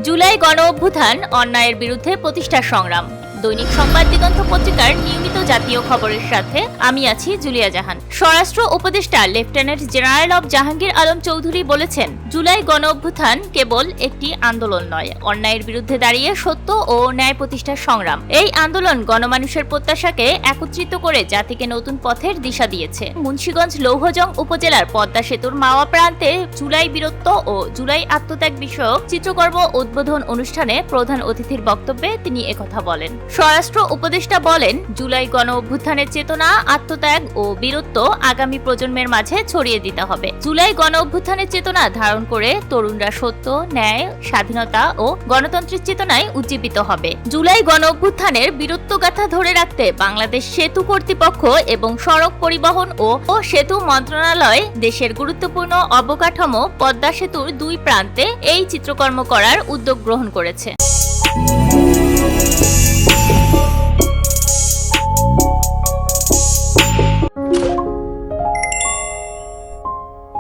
জুলাই গণ অভ্যুত্থান, অন্যায়ের বিরুদ্ধে প্রতিষ্ঠার সংগ্রাম। দৈনিক সংবাদ দিগন্ত পত্রিকার নিয়মিত জাতীয় খবরের সাথে আমি আছি জুলিয়া জাহান। স্বরাষ্ট্র উপদেষ্টা lieutenant general of Jahangir Alam Chowdhury বলেছেন, জুলাই গণ অভ্যুত্থান কেবল একটি আন্দোলন নয়, অন্যায়ের বিরুদ্ধে দাঁড়িয়ে সত্য ও ন্যায় প্রতিষ্ঠার সংগ্রাম। এই আন্দোলন গণমানুষের প্রত্যাশাকে একত্রিত করে জাতিকে নতুন পথের দিশা দিয়েছে। মুন্সিগঞ্জ লৌহজং উপজেলার পদ্মা সেতুর মাওয়া প্রান্তে জুলাই বীরত্ব ও জুলাই আত্মত্যাগ বিষয়ক চিত্রকর্ম উদ্বোধন অনুষ্ঠানে প্রধান অতিথির বক্তব্যে তিনি একথা বলেন। স্বরাষ্ট্র উপদেষ্টা বলেন, জুলাই গণ অভ্যুত্থানের চেতনা, আত্মত্যাগ ও বীরত্ব আগামী প্রজন্মের মাঝে ছড়িয়ে দিতে হবে। জুলাই গণ অভ্যুত্থানের চেতনা ধারণ করে তরুণরা সত্য, ন্যায়, স্বাধীনতা ও গণতন্ত্রের চেতনায় উজ্জীবিত হবে। জুলাই গণ অভ্যুত্থানের বীরত্বগাথা ধরে রাখতে বাংলাদেশ সেতু কর্তৃপক্ষ এবং সড়ক পরিবহন ও সেতু মন্ত্রণালয় দেশের গুরুত্বপূর্ণ অবকাঠামো পদ্মা সেতুর দুই প্রান্তে এই চিত্রকর্ম করার উদ্যোগ গ্রহণ করেছে।